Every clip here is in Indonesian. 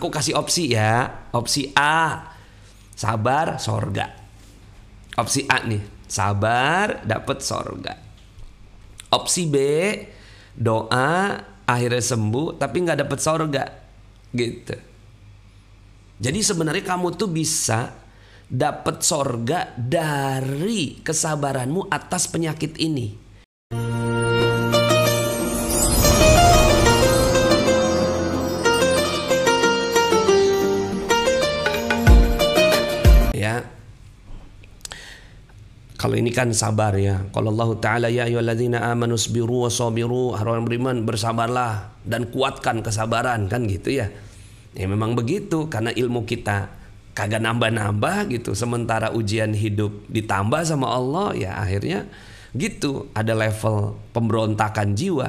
Aku kasih opsi ya. Opsi A, sabar sorga. Opsi A nih, sabar dapat sorga. Opsi B, doa akhirnya sembuh tapi nggak dapat sorga, gitu. Jadi sebenarnya kamu tuh bisa dapat sorga dari kesabaranmu atas penyakit ini. Ya. Kalau ini kan sabar ya. Kalau Allah Ta'ala ya ayyuhalladzina amanu sabiru wasabiru, orang beriman bersabarlah dan kuatkan kesabaran, kan gitu ya. Ya memang begitu, karena ilmu kita kagak nambah-nambah gitu. Sementara ujian hidup ditambah sama Allah, ya akhirnya gitu. Ada level pemberontakan jiwa.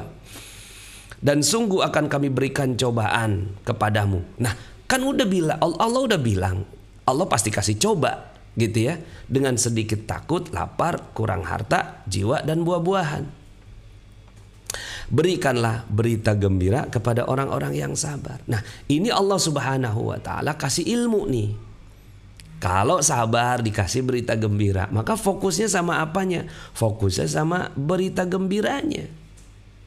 Dan sungguh akan kami berikan cobaan kepadamu. Nah kan udah bilang, Allah udah bilang, Allah pasti kasih coba gitu ya, dengan sedikit takut, lapar, kurang harta, jiwa dan buah-buahan. Berikanlah berita gembira kepada orang-orang yang sabar. Nah, ini Allah Subhanahu wa taala kasih ilmu nih. Kalau sabar dikasih berita gembira, maka fokusnya sama apanya? Fokusnya sama berita gembiranya.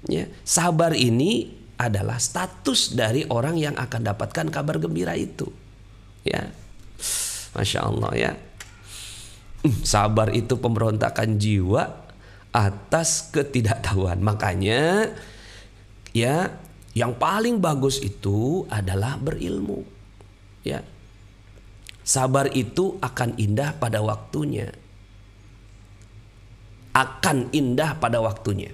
Ya, sabar ini adalah status dari orang yang akan dapatkan kabar gembira itu. Ya. Masya Allah ya. Sabar itu pemberontakan jiwa atas ketidaktahuan. Makanya ya, yang paling bagus itu adalah berilmu. Ya. Sabar itu akan indah pada waktunya. Akan indah pada waktunya.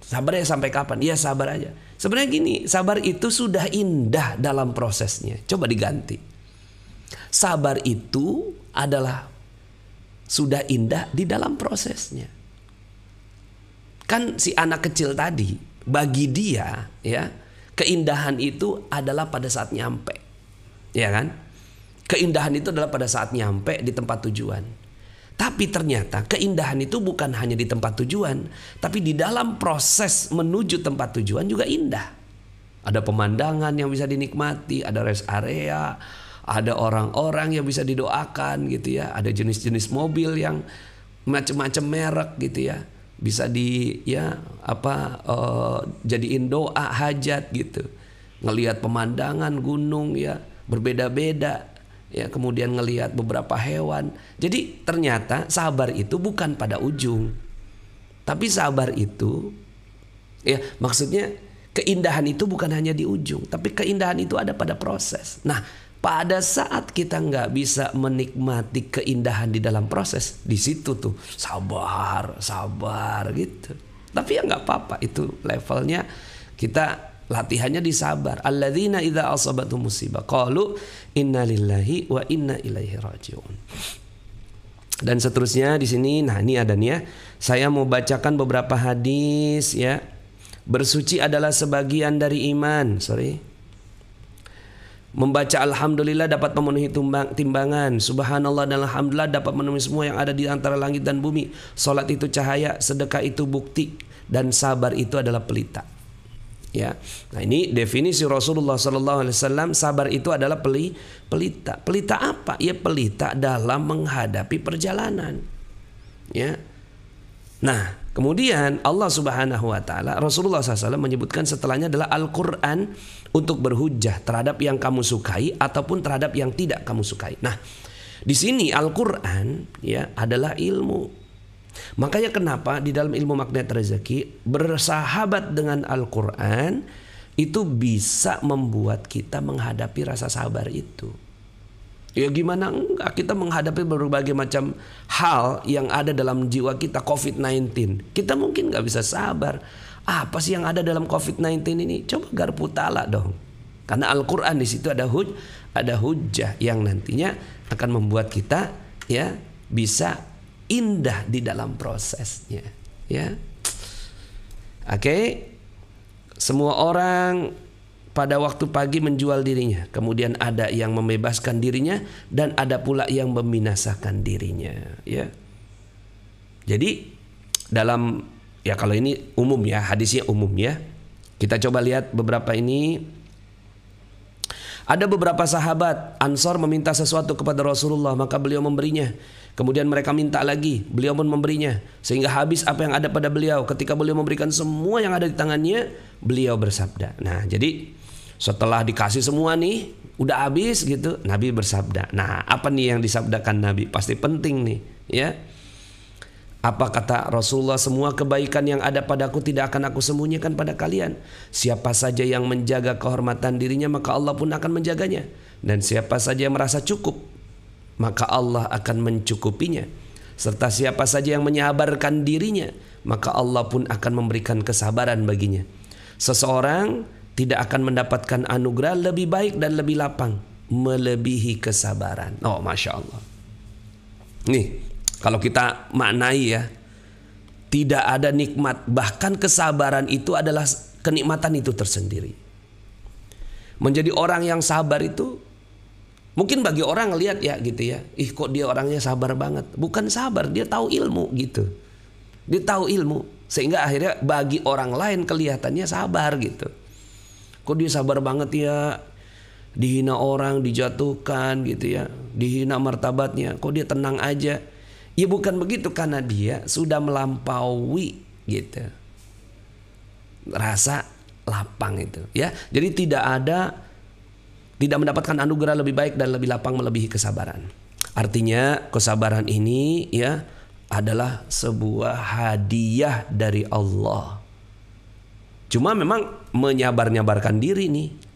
Sabarnya sampai kapan? Ya sabar aja. Sebenarnya gini, sabar itu sudah indah dalam prosesnya. Coba diganti. Sabar itu adalah sudah indah di dalam prosesnya. Kan si anak kecil tadi, bagi dia ya, keindahan itu adalah pada saat nyampe. Ya kan? Keindahan itu adalah pada saat nyampe di tempat tujuan. Tapi ternyata keindahan itu bukan hanya di tempat tujuan, tapi di dalam proses menuju tempat tujuan juga indah. Ada pemandangan yang bisa dinikmati, ada rest area, ada orang-orang yang bisa didoakan gitu ya. Ada jenis-jenis mobil yang macam-macam merek gitu ya. Bisa jadiin doa hajat gitu. Ngelihat pemandangan gunung ya berbeda-beda ya, kemudian ngelihat beberapa hewan. Jadi ternyata sabar itu bukan pada ujung. Tapi sabar itu ya maksudnya keindahan itu bukan hanya di ujung, tapi keindahan itu ada pada proses. Nah, pada saat kita nggak bisa menikmati keindahan di dalam proses, di situ tuh sabar gitu. Tapi ya nggak apa-apa, itu levelnya kita latihannya di sabar. Alladzina idza asabatuhum musibah qalu inna lillahi wa inna ilaihi rajiun. Dan seterusnya di sini. Nah, ini ada nih ya. Saya mau bacakan beberapa hadis ya. Bersuci adalah sebagian dari iman. Membaca alhamdulillah dapat memenuhi timbangan. Subhanallah dan alhamdulillah dapat memenuhi semua yang ada di antara langit dan bumi. Salat itu cahaya, sedekah itu bukti, dan sabar itu adalah pelita. Ya. Nah, ini definisi Rasulullah SAW. Sabar itu adalah pelita. Pelita apa? Ya pelita dalam menghadapi perjalanan. Ya. Nah, kemudian Allah Subhanahu wa taala, Rasulullah SAW menyebutkan setelahnya adalah Al-Qur'an untuk berhujjah terhadap yang kamu sukai ataupun terhadap yang tidak kamu sukai. Nah, di sini Al-Qur'an ya adalah ilmu. Makanya kenapa di dalam ilmu magnet rezeki bersahabat dengan Al-Qur'an itu bisa membuat kita menghadapi rasa sabar itu. Ya gimana enggak, kita menghadapi berbagai macam hal yang ada dalam jiwa kita. COVID-19 kita mungkin nggak bisa sabar. Apa sih yang ada dalam COVID-19 ini? Coba garpu tala dong. Karena Al-Quran di situ ada hujjah yang nantinya akan membuat kita ya bisa indah di dalam prosesnya. Ya, oke. Semua orang pada waktu pagi menjual dirinya, kemudian ada yang membebaskan dirinya dan ada pula yang membinasakan dirinya. Ya, jadi dalam ya kalau ini umum ya, hadisnya umum ya. Kita coba lihat beberapa ini. Ada beberapa sahabat Ansor meminta sesuatu kepada Rasulullah, maka beliau memberinya. Kemudian mereka minta lagi, beliau pun memberinya, sehingga habis apa yang ada pada beliau. Ketika beliau memberikan semua yang ada di tangannya, beliau bersabda. Nah, jadi setelah dikasih semua nih, udah habis gitu, Nabi bersabda. Nah, apa nih yang disabdakan Nabi? Pasti penting nih, ya. Apa kata Rasulullah? Semua kebaikan yang ada padaku tidak akan aku sembunyikan pada kalian. Siapa saja yang menjaga kehormatan dirinya, maka Allah pun akan menjaganya. Dan siapa saja yang merasa cukup, maka Allah akan mencukupinya. Serta siapa saja yang menyabarkan dirinya, maka Allah pun akan memberikan kesabaran baginya. Seseorang tidak akan mendapatkan anugerah lebih baik dan lebih lapang melebihi kesabaran. Oh, Masya Allah. Nih, kalau kita maknai ya, tidak ada nikmat, bahkan kesabaran itu adalah kenikmatan itu tersendiri. Menjadi orang yang sabar itu, mungkin bagi orang lihat ya gitu ya, ih kok dia orangnya sabar banget. Bukan sabar, dia tahu ilmu gitu. Dia tahu ilmu, sehingga akhirnya bagi orang lain kelihatannya sabar gitu. Kok dia sabar banget ya, dihina orang, dijatuhkan gitu ya, dihina martabatnya, kok dia tenang aja. Ya bukan begitu, karena dia sudah melampaui gitu rasa lapang itu ya. Jadi tidak mendapatkan anugerah lebih baik dan lebih lapang melebihi kesabaran. Artinya kesabaran ini ya adalah sebuah hadiah dari Allah. Cuma memang menyabar-nyabarkan diri nih.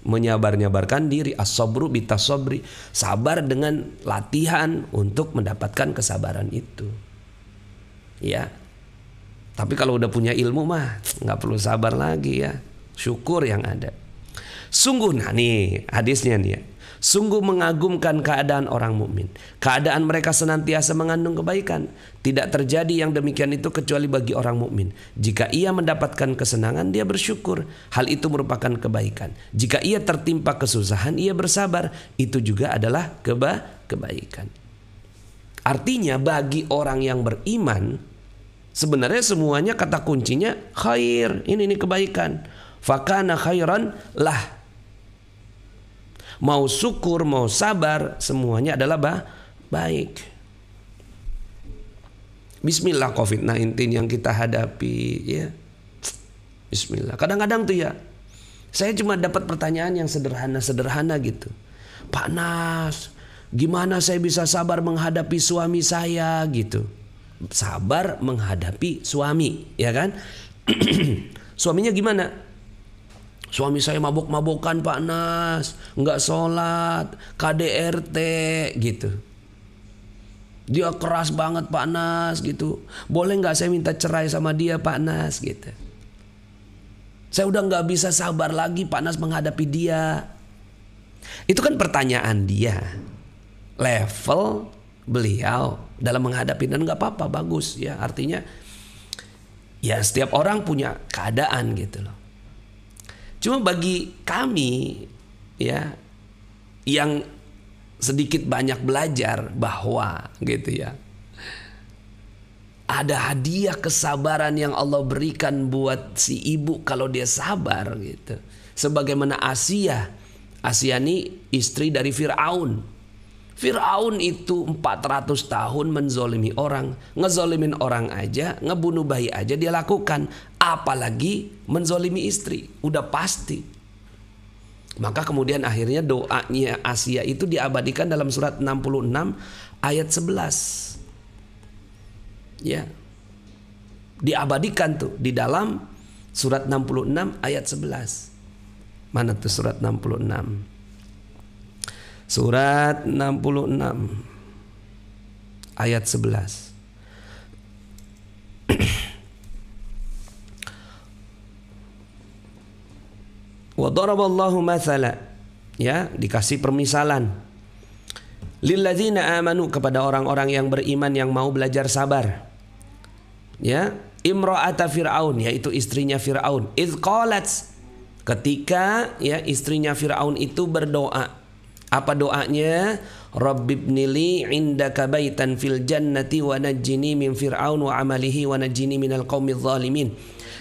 Menyabar-nyabarkan diri, as-sabru bitas-sabri, sabar dengan latihan untuk mendapatkan kesabaran itu. Ya. Tapi kalau udah punya ilmu mah nggak perlu sabar lagi ya. Syukur yang ada. Sungguh, nah nih hadisnya nih ya. Sungguh mengagumkan keadaan orang mukmin. Keadaan mereka senantiasa mengandung kebaikan. Tidak terjadi yang demikian itu kecuali bagi orang mukmin. Jika ia mendapatkan kesenangan, dia bersyukur. Hal itu merupakan kebaikan. Jika ia tertimpa kesusahan, ia bersabar. Itu juga adalah kebaikan. Artinya bagi orang yang beriman, sebenarnya semuanya kata kuncinya khair. Ini kebaikan. Fakana khairan lah. Mau syukur, mau sabar, semuanya adalah baik. Bismillah COVID-19 yang kita hadapi ya. Bismillah. Kadang-kadang tuh ya, saya cuma dapat pertanyaan yang sederhana gitu. Pak Nas, gimana saya bisa sabar menghadapi suami saya gitu. Sabar menghadapi suami, ya kan? Suaminya gimana? Suami saya mabok-mabokan Pak Nas, nggak sholat, KDRT gitu. Dia keras banget Pak Nas gitu. Boleh nggak saya minta cerai sama dia Pak Nas gitu. Saya udah nggak bisa sabar lagi Pak Nas menghadapi dia. Itu kan pertanyaan dia. Level beliau dalam menghadapi, dan nggak apa-apa, bagus ya. Artinya ya setiap orang punya keadaan gitu loh. Cuma bagi kami ya yang sedikit banyak belajar bahwa gitu ya, ada hadiah kesabaran yang Allah berikan buat si ibu kalau dia sabar gitu. Sebagaimana Asia ini istri dari Fir'aun. Fir'aun itu 400 tahun menzolimi orang. Ngezolimin orang aja, ngebunuh bayi aja dia lakukan. Apalagi menzolimi istri. Udah pasti. Maka kemudian akhirnya doanya Asia itu diabadikan dalam surat 66 ayat 11. Ya. Diabadikan tuh di dalam surat 66 ayat 11. Mana tuh surat 66? Surat 66 ayat 11. Wa daraballahu mathala, ya, dikasih permisalan lilladzina amanu, kepada orang-orang yang beriman yang mau belajar sabar. Ya, imra'ata Fir'aun, yaitu istrinya Fir'aun. Idz qalat, ketika ya istrinya Fir'aun itu berdoa. Apa doanya? Rabbibnili indaka baitan fil jannati wa najjini min fir'aun wa amalihi wa najjini minal qaumidz zalimin.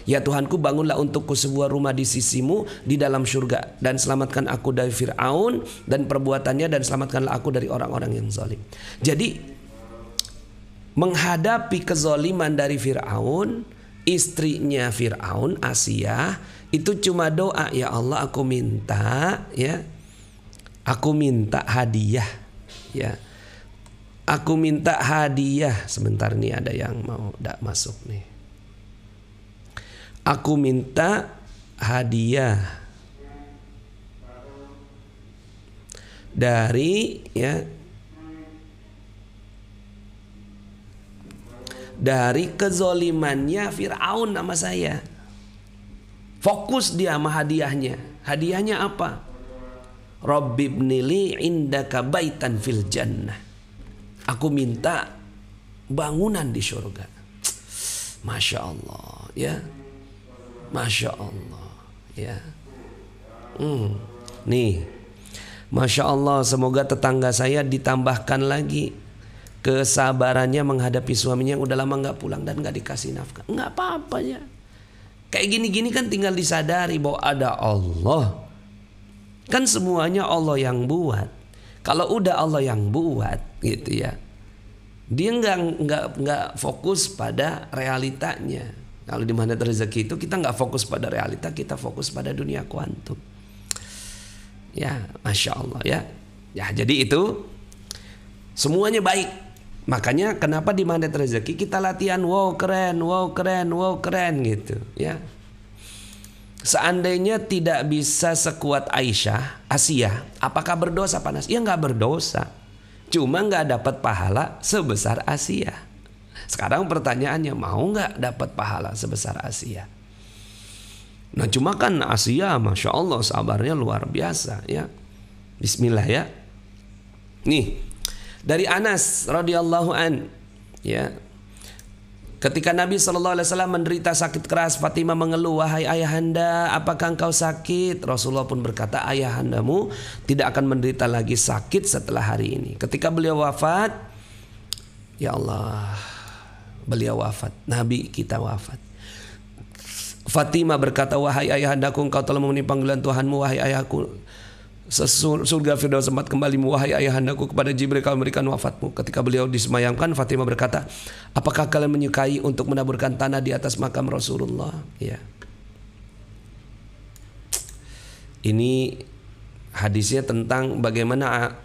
Ya Tuhanku, bangunlah untukku sebuah rumah di sisimu di dalam surga, dan selamatkan aku dari Fir'aun dan perbuatannya, dan selamatkanlah aku dari orang-orang yang zalim. Jadi menghadapi kezaliman dari Fir'aun, istrinya Fir'aun, Asiyah, itu cuma doa, ya Allah aku minta, ya, aku minta hadiah, ya, aku minta hadiah. Sebentar nih, ada yang mau masuk nih. Aku minta hadiah dari, ya, dari kezolimannya Fir'aun nama saya. Fokus dia sama hadiahnya. Hadiahnya apa? Rabbibnili indaka baitan fil jannah. Aku minta bangunan di surga. Masya Allah, ya. Masya Allah, ya. Nih, Masya Allah, semoga tetangga saya ditambahkan lagi kesabarannya menghadapi suaminya yang udah lama nggak pulang dan nggak dikasih nafkah. Nggak apa-apa ya. Kayak gini-gini kan tinggal disadari bahwa ada Allah. Kan semuanya Allah yang buat. Kalau udah Allah yang buat, gitu ya, dia nggak fokus pada realitanya. Kalau di magnet rezeki itu kita nggak fokus pada realita, kita fokus pada dunia kuantum. Ya, Masya Allah, ya. Ya, jadi itu semuanya baik. Makanya kenapa di magnet rezeki kita latihan wow keren, wow keren, wow keren gitu, ya. Seandainya tidak bisa sekuat Asiyah, apakah berdosa panas? Ya nggak berdosa, cuma nggak dapat pahala sebesar Asiyah. Sekarang pertanyaannya, mau nggak dapat pahala sebesar Asiyah? Nah cuma kan Asiyah, Masya Allah, sabarnya luar biasa, ya. Bismillah, ya. Nih dari Anas radhiyallahu an, ya. Ketika Nabi SAW menderita sakit keras, Fatimah mengeluh, wahai ayahanda, apakah engkau sakit? Rasulullah pun berkata, ayahandamu tidak akan menderita lagi sakit setelah hari ini. Ketika beliau wafat, ya Allah, beliau wafat, Nabi kita wafat. Fatimah berkata, wahai ayahandaku, engkau telah memenuhi panggilan Tuhanmu. Wahai ayahku, surga Firdaus tempat kembalimu. Wahai ayahandaku, kepada Jibril kau memberikan wafatmu. Ketika beliau disemayamkan, Fatimah berkata, apakah kalian menyukai untuk menaburkan tanah di atas makam Rasulullah? Ya. Ini hadisnya tentang bagaimana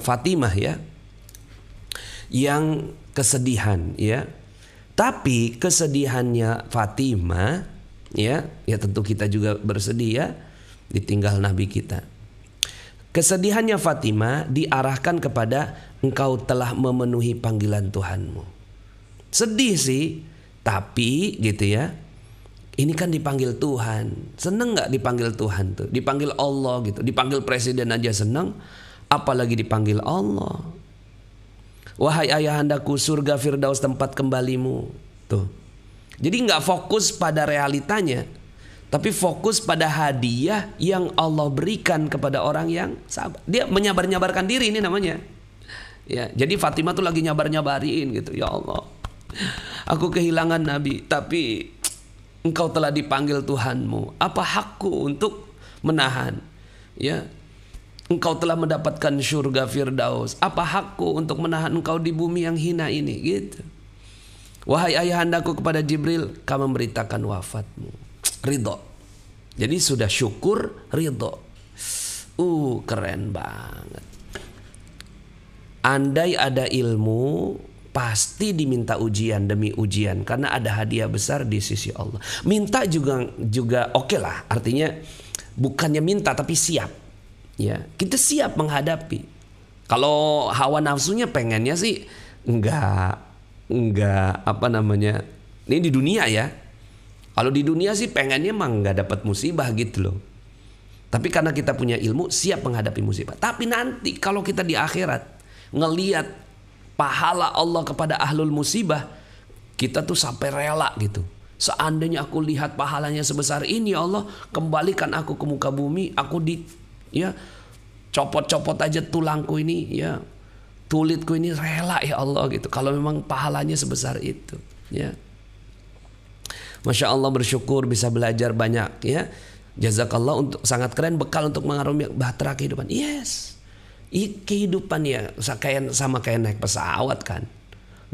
Fatimah, ya, yang kesedihan, ya. Tapi kesedihannya Fatimah, ya tentu kita juga bersedih, ya, ditinggal Nabi kita. Kesedihannya Fatimah diarahkan kepada engkau telah memenuhi panggilan Tuhanmu. Sedih sih, tapi gitu ya. Ini kan dipanggil Tuhan. Seneng nggak dipanggil Tuhan tuh? Dipanggil Allah gitu. Dipanggil presiden aja seneng, apalagi dipanggil Allah. Wahai ayahandaku, surga Firdaus tempat kembalimu. Tuh. Jadi nggak fokus pada realitanya, tapi fokus pada hadiah yang Allah berikan kepada orang yang sabar. Dia menyabar-nyabarkan diri, ini namanya. Ya, jadi Fatimah tuh lagi nyabar-nyabarin gitu. Ya Allah, aku kehilangan Nabi, tapi engkau telah dipanggil Tuhanmu. Apa hakku untuk menahan? Ya, engkau telah mendapatkan surga Firdaus. Apa hakku untuk menahan engkau di bumi yang hina ini? Gitu. Wahai ayahandaku, kepada Jibril kau memberitakan wafatmu. Ridho. Jadi sudah syukur, ridho. Keren banget. Andai ada ilmu, pasti diminta ujian demi ujian, karena ada hadiah besar di sisi Allah. Minta juga oke lah. Artinya bukannya minta tapi siap. Ya, kita siap menghadapi. Kalau hawa nafsunya pengennya sih enggak apa namanya, ini di dunia ya. Kalau di dunia sih pengennya emang nggak dapat musibah gitu loh. Tapi karena kita punya ilmu, siap menghadapi musibah. Tapi nanti kalau kita di akhirat ngelihat pahala Allah kepada ahlul musibah, kita tuh sampai rela gitu. Seandainya aku lihat pahalanya sebesar ini, ya Allah, kembalikan aku ke muka bumi, aku copot-copot aja tulangku ini, ya, tulitku ini, rela ya Allah gitu. Kalau memang pahalanya sebesar itu, ya. Masya Allah, bersyukur bisa belajar banyak ya. Jazakallah, untuk sangat keren, bekal untuk mengarungi bahtera kehidupan. Yes. Kehidupan ya sama kayak naik pesawat kan.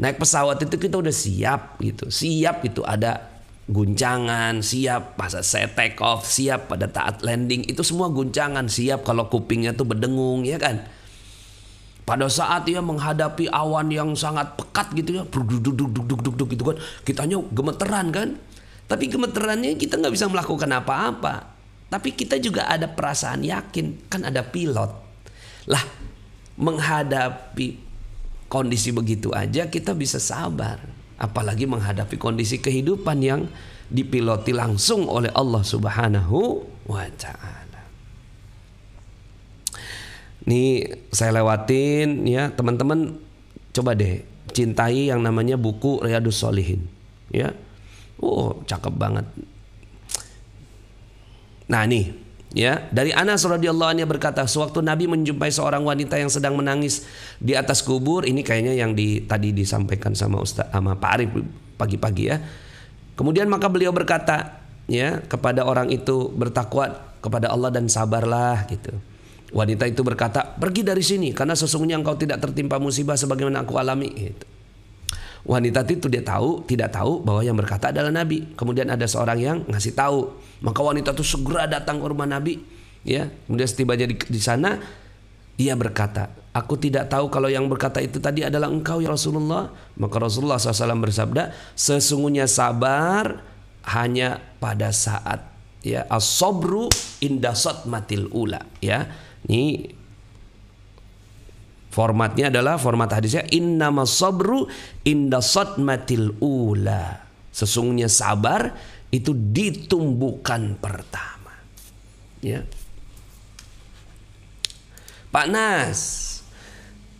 Naik pesawat itu kita udah siap gitu. Siap gitu, ada guncangan, siap pas saya take off, siap pada taat landing, itu semua guncangan, siap kalau kupingnya tuh berdengung ya kan. Pada saat dia menghadapi awan yang sangat pekat gitu ya, duk gitu kan, kitanya gemeteran kan. Tapi gemeterannya kita nggak bisa melakukan apa-apa. Tapi kita juga ada perasaan yakin, kan ada pilot. Lah, menghadapi kondisi begitu aja kita bisa sabar. Apalagi menghadapi kondisi kehidupan yang dipiloti langsung oleh Allah Subhanahu wa ta'ala. Nih saya lewatin ya, teman-teman coba deh cintai yang namanya buku Riyadhus Shalihin ya. Oh, cakep banget. Nah nih ya, dari Anas radhiyallahu anhu berkata, sewaktu Nabi menjumpai seorang wanita yang sedang menangis di atas kubur. Ini kayaknya yang tadi disampaikan sama Ustaz sama Pak Arif pagi-pagi ya. Kemudian maka beliau berkata ya kepada orang itu, bertakwa kepada Allah dan sabarlah gitu. Wanita itu berkata, pergi dari sini karena sesungguhnya engkau tidak tertimpa musibah sebagaimana aku alami gitu. Wanita itu tidak tahu bahwa yang berkata adalah Nabi. Kemudian ada seorang yang ngasih tahu. Maka wanita itu segera datang ke rumah Nabi ya. Kemudian setibanya di sana, dia berkata, aku tidak tahu kalau yang berkata itu tadi adalah engkau ya Rasulullah. Maka Rasulullah SAW bersabda, sesungguhnya sabar hanya pada saat ya, as-sabru inda satmatil ula ya. Ini formatnya adalah format hadisnya, innamas sabru inda satmatil ula. Sesungguhnya sabar itu ditumbukan pertama. Ya. Pak Nas,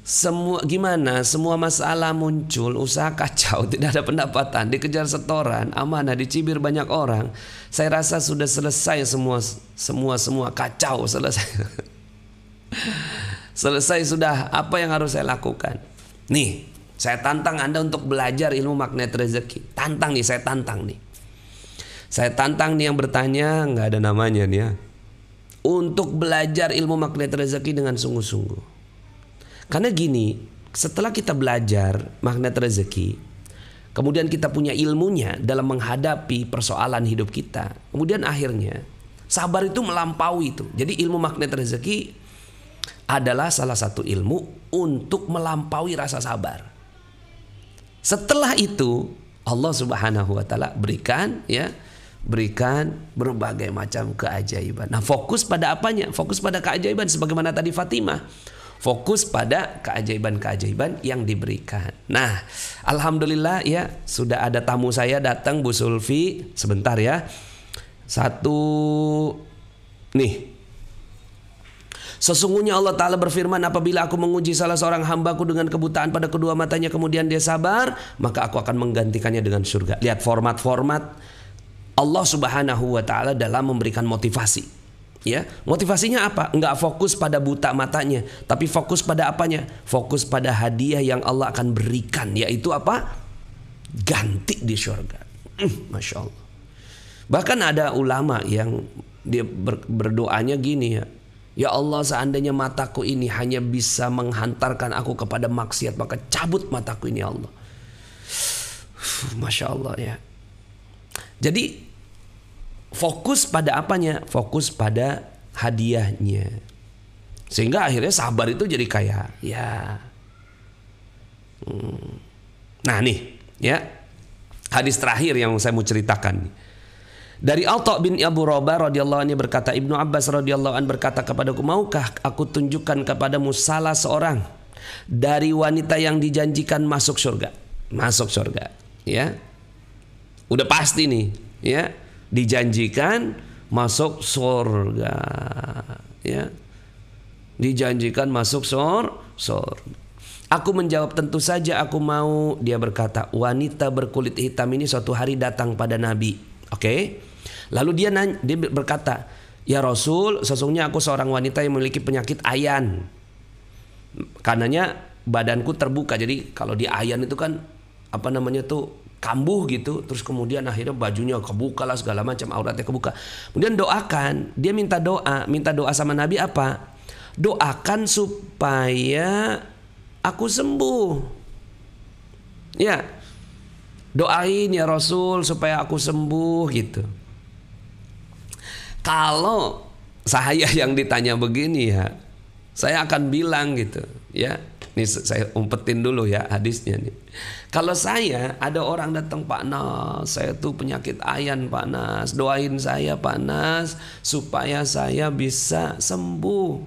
semua masalah muncul, usaha kacau, tidak ada pendapatan, dikejar setoran, amanah, dicibir banyak orang. Saya rasa sudah selesai semua kacau, selesai. Selesai sudah, apa yang harus saya lakukan? Nih, saya tantang Anda untuk belajar ilmu magnet rezeki. Saya tantang nih. Saya tantang nih yang bertanya, nggak ada namanya nih ya, untuk belajar ilmu magnet rezeki dengan sungguh-sungguh. Karena gini, setelah kita belajar magnet rezeki, kemudian kita punya ilmunya dalam menghadapi persoalan hidup kita, kemudian akhirnya sabar itu melampaui itu. Jadi ilmu magnet rezeki adalah salah satu ilmu untuk melampaui rasa sabar. Setelah itu Allah Subhanahu wa taala berikan berbagai macam keajaiban. Nah, fokus pada apanya? Fokus pada keajaiban sebagaimana tadi Fatimah. Fokus pada keajaiban-keajaiban yang diberikan. Nah, alhamdulillah ya, sudah ada tamu saya datang, Bu Sulfi. Sebentar ya. Nih. Sesungguhnya Allah Ta'ala berfirman, apabila aku menguji salah seorang hambaku dengan kebutaan pada kedua matanya, kemudian dia sabar, maka aku akan menggantikannya dengan surga. Lihat format-format Allah Subhanahu wa Ta'ala dalam memberikan motivasi. Ya, motivasinya apa? Enggak fokus pada buta matanya, tapi fokus pada apanya? Fokus pada hadiah yang Allah akan berikan, yaitu apa? Ganti di surga. Masya Allah. Bahkan ada ulama yang dia berdoanya gini ya, ya Allah, seandainya mataku ini hanya bisa menghantarkan aku kepada maksiat, maka cabut mataku ini ya Allah. Masya Allah ya. Jadi fokus pada apanya? Fokus pada hadiahnya. Sehingga akhirnya sabar itu jadi kaya. Ya. Nah nih ya, hadis terakhir yang saya mau ceritakan. Dari Atha bin Abu Rabah radhiyallahu anhu berkata, Ibnu Abbas radhiyallahu anhu berkata kepadaku, maukah aku tunjukkan kepadamu salah seorang dari wanita yang dijanjikan masuk surga? Masuk surga, ya. Udah pasti nih, ya. Dijanjikan masuk surga, ya. Dijanjikan masuk surga. Aku menjawab, tentu saja aku mau. Dia berkata, wanita berkulit hitam ini suatu hari datang pada Nabi. Oke. Lalu dia berkata, ya Rasul, sesungguhnya aku seorang wanita yang memiliki penyakit ayan. Karenanya badanku terbuka. Jadi kalau di ayan itu kan apa namanya tuh, kambuh gitu, terus kemudian akhirnya bajunya kebuka lah segala macam, auratnya kebuka. Kemudian doakan, dia minta doa sama Nabi apa? Doakan supaya aku sembuh. Ya, doain ya Rasul supaya aku sembuh gitu. Kalau saya yang ditanya begini ya, saya akan bilang gitu ya. Nih saya umpetin dulu ya hadisnya nih. Kalau saya ada orang datang, Pak Nas, saya tuh penyakit ayan Pak Nas, doain saya Pak Nas supaya saya bisa sembuh.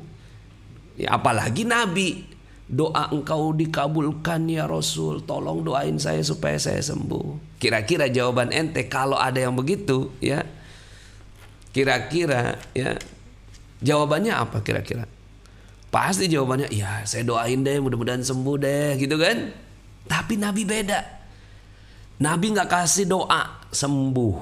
Ya, apalagi Nabi, doa engkau dikabulkan ya Rasul, tolong doain saya supaya saya sembuh. Kira-kira jawaban ente kalau ada yang begitu ya, kira-kira ya jawabannya apa kira-kira? Pasti jawabannya, ya saya doain deh mudah-mudahan sembuh deh gitu kan. Tapi Nabi beda. Nabi nggak kasih doa sembuh.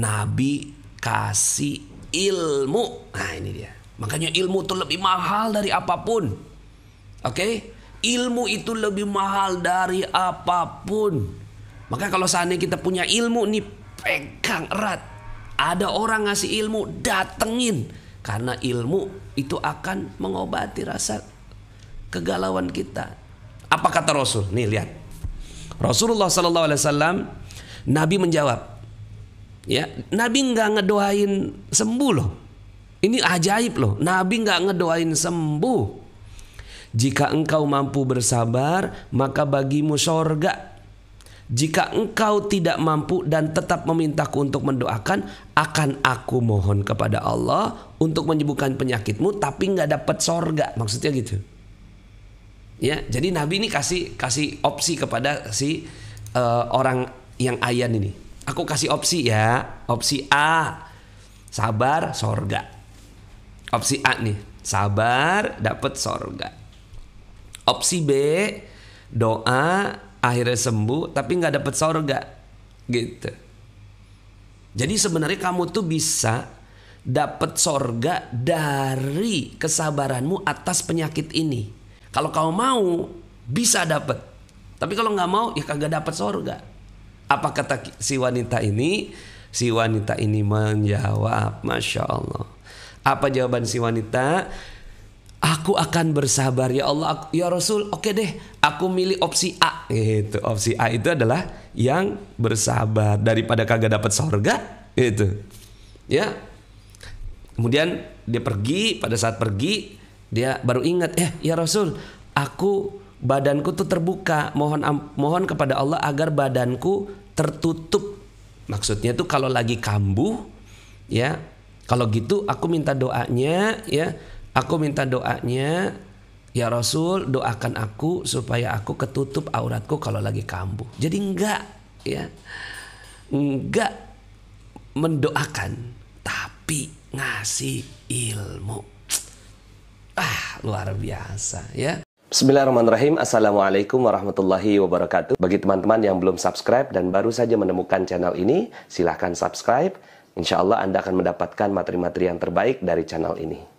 Nabi kasih ilmu. Nah ini dia. Makanya ilmu itu lebih mahal dari apapun. Oke? Ilmu itu lebih mahal dari apapun. Maka kalau seandainya kita punya ilmu nih, pegang erat. Ada orang ngasih ilmu, datengin. Karena ilmu itu akan mengobati rasa kegalauan kita. Apa kata Rasul? Nih lihat. Rasulullah Sallallahu Alaihi Wasallam, Nabi menjawab. Ya, Nabi nggak ngedoain sembuh loh. Ini ajaib loh. Nabi nggak ngedoain sembuh. Jika engkau mampu bersabar, maka bagimu sorga. Jika engkau tidak mampu dan tetap memintaku untuk mendoakan, akan aku mohon kepada Allah untuk menyembuhkan penyakitmu, tapi nggak dapat sorga. Maksudnya gitu. Ya, jadi Nabi ini kasih opsi kepada si orang yang ayan ini. Aku kasih opsi ya. Opsi A, sabar sorga. Opsi A nih, sabar dapat sorga. Opsi B, doa akhirnya sembuh tapi nggak dapat sorga gitu. Jadi sebenarnya kamu tuh bisa dapat sorga dari kesabaranmu atas penyakit ini. Kalau kamu mau bisa dapat, tapi kalau nggak mau ya kagak dapat sorga. Apa kata si wanita ini? Si wanita ini menjawab, Masya Allah. Apa jawaban si wanita? Aku akan bersabar ya Allah, ya Rasul. Oke deh, aku milih opsi A. Gitu. Opsi A itu adalah yang bersabar daripada kagak dapat sorga. Itu. Ya. Kemudian dia pergi. Pada saat pergi, dia baru ingat, ya Rasul, badanku tuh terbuka. Mohon kepada Allah agar badanku tertutup. Maksudnya tuh kalau lagi kambuh, ya. Kalau gitu aku minta doanya, ya. Aku minta doanya, ya Rasul, doakan aku supaya aku ketutup auratku kalau lagi kambuh. Jadi enggak mendoakan, tapi ngasih ilmu. Luar biasa ya. Bismillahirrahmanirrahim. Assalamualaikum warahmatullahi wabarakatuh. Bagi teman-teman yang belum subscribe dan baru saja menemukan channel ini, silahkan subscribe. Insya Allah Anda akan mendapatkan materi-materi yang terbaik dari channel ini.